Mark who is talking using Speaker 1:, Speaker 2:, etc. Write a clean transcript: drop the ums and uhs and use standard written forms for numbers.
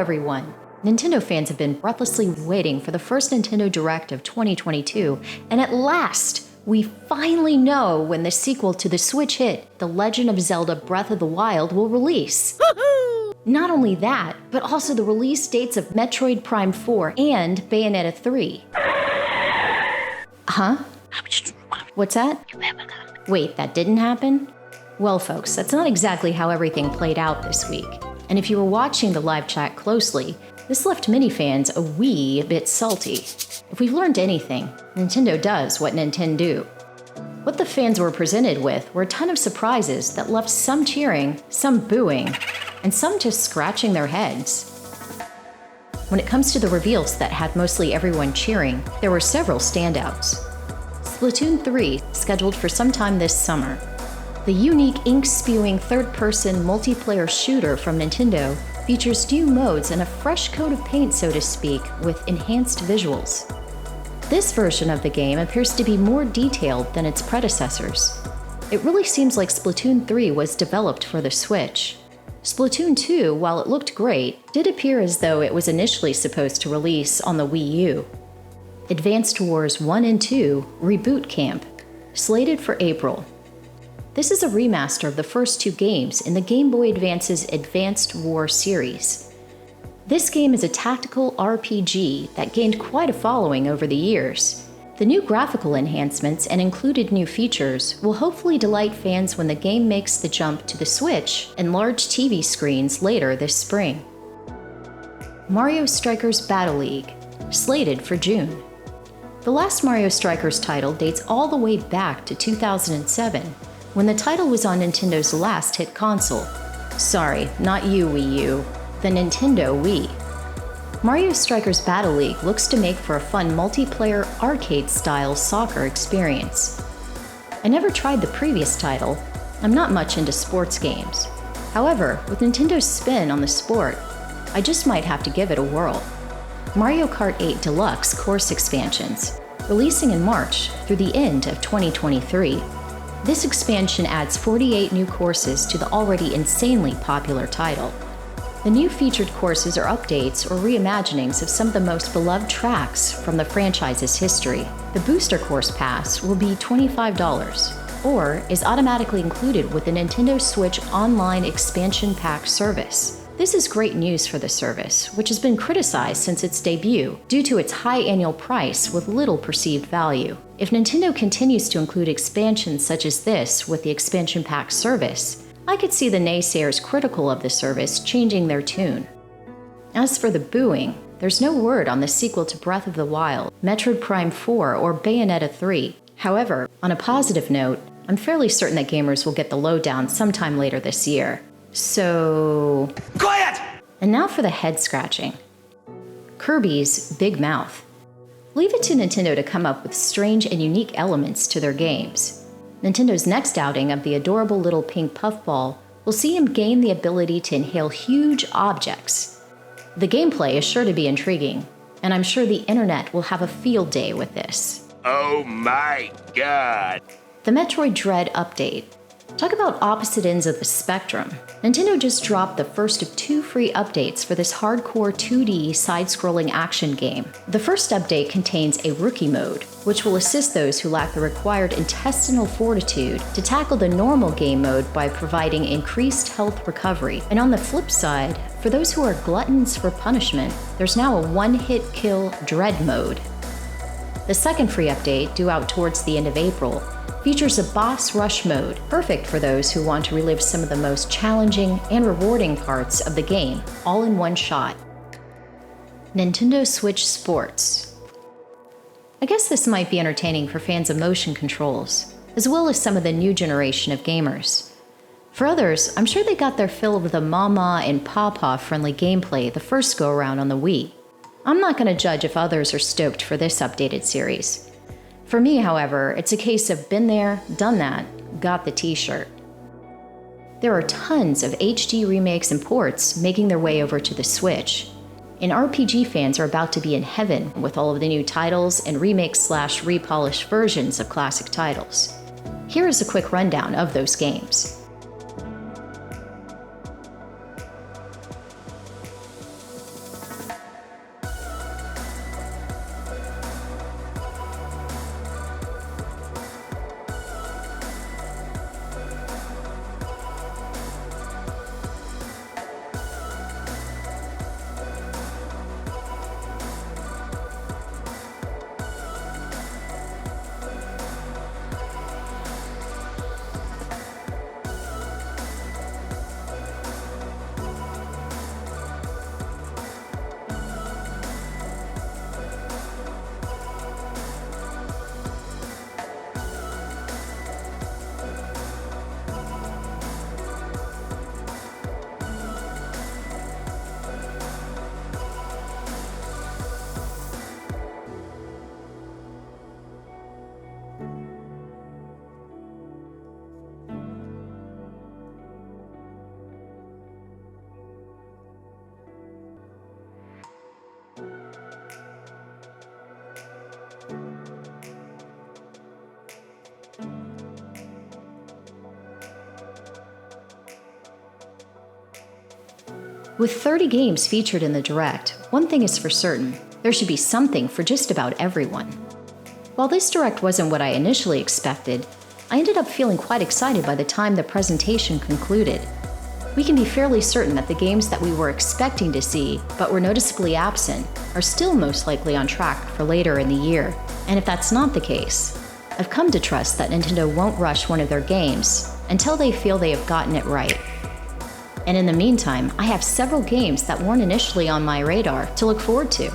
Speaker 1: everyone! Nintendo fans have been breathlessly waiting for the first Nintendo Direct of 2022, and at last, we finally know when the sequel to the Switch hit, The Legend of Zelda Breath of the Wild, will release. Not only that, but also the release dates of Metroid Prime 4 and Bayonetta 3. Huh? What's that? Wait, that didn't happen? Well, folks, that's not exactly how everything played out this week. And if you were watching the live chat closely, this left many fans a wee bit salty. If we've learned anything, Nintendo does what Nintendo do. What the fans were presented with were a ton of surprises that left some cheering, some booing, and some just scratching their heads. When it comes to the reveals that had mostly everyone cheering, there were several standouts. Splatoon 3, scheduled for sometime this summer. The unique ink-spewing third-person multiplayer shooter from Nintendo features new modes and a fresh coat of paint, so to speak, with enhanced visuals. This version of the game appears to be more detailed than its predecessors. It really seems like Splatoon 3 was developed for the Switch. Splatoon 2, while it looked great, did appear as though it was initially supposed to release on the Wii U. Advanced Wars 1 and 2 Reboot Camp, slated for April. This is a remaster of the first two games in the Game Boy Advance's Advanced War series. This game is a tactical RPG that gained quite a following over the years. The new graphical enhancements and included new features will hopefully delight fans when the game makes the jump to the Switch and large TV screens later this spring. Mario Strikers Battle League, slated for June. The last Mario Strikers title dates all the way back to 2007, when the title was on Nintendo's last hit console. Sorry, not you, Wii U, the Nintendo Wii. Mario Strikers Battle League looks to make for a fun multiplayer arcade-style soccer experience. I never tried the previous title. I'm not much into sports games. However, with Nintendo's spin on the sport, I just might have to give it a whirl. Mario Kart 8 Deluxe course expansions, releasing in March through the end of 2023. This expansion adds 48 new courses to the already insanely popular title. The new featured courses are updates or reimaginings of some of the most beloved tracks from the franchise's history. The Booster Course Pass will be $25, or is automatically included with the Nintendo Switch Online Expansion Pack service. This is great news for the service, which has been criticized since its debut due to its high annual price with little perceived value. If Nintendo continues to include expansions such as this with the Expansion Pack service, I could see the naysayers critical of the service changing their tune. As for the booing, there's no word on the sequel to Breath of the Wild, Metroid Prime 4, or Bayonetta 3. However, on a positive note, I'm fairly certain that gamers will get the lowdown sometime later this year. So... Quiet! And now for the head scratching. Kirbys Big Mouth. Leave it to Nintendo to come up with strange and unique elements to their games. Nintendo's next outing of the adorable little pink puffball will see him gain the ability to inhale huge objects. The gameplay is sure to be intriguing, and I'm sure the internet will have a field day with this.
Speaker 2: Oh my god!
Speaker 1: The Metroid Dread update. Talk about opposite ends of the spectrum. Nintendo just dropped the first of 2 free updates for this hardcore 2D side-scrolling action game. The first update contains a rookie mode, which will assist those who lack the required intestinal fortitude to tackle the normal game mode by providing increased health recovery. And on the flip side, for those who are gluttons for punishment, there's now a one-hit kill Dread mode. The second free update, due out towards the end of April, features a boss rush mode, perfect for those who want to relive some of the most challenging and rewarding parts of the game, all in one shot. Nintendo Switch Sports. I guess this might be entertaining for fans of motion controls, as well as some of the new generation of gamers. For others, I'm sure they got their fill of the Mama and Papa friendly gameplay the first go-around on the Wii. I'm not going to judge if others are stoked for this updated series. For me, however, it's a case of been there, done that, got the t-shirt. There are tons of HD remakes and ports making their way over to the Switch, and RPG fans are about to be in heaven with all of the new titles and remake/repolished versions of classic titles. Here is a quick rundown of those games. With 30 games featured in the Direct, one thing is for certain, there should be something for just about everyone. While this Direct wasn't what I initially expected, I ended up feeling quite excited by the time the presentation concluded. We can be fairly certain that the games that we were expecting to see, but were noticeably absent, are still most likely on track for later in the year. And if that's not the case, I've come to trust that Nintendo won't rush one of their games until they feel they have gotten it right. And in the meantime, I have several games that weren't initially on my radar to look forward to.